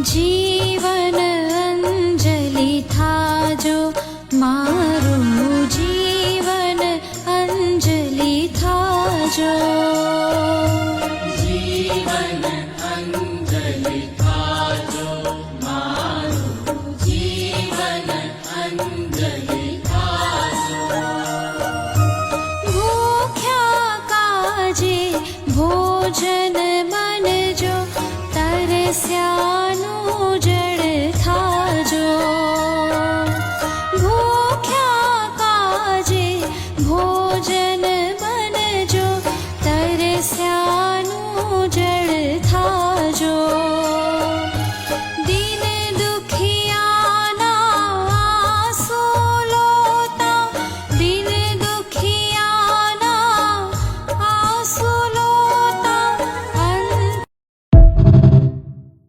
जीवन अंजलि थाजो मारू जीवन अंजलि थाजो जीवन अंजलि थाजो मारू जीवन अंजलि थाजो भूख्या काजे भोजन मन जो तरस्यानु जड़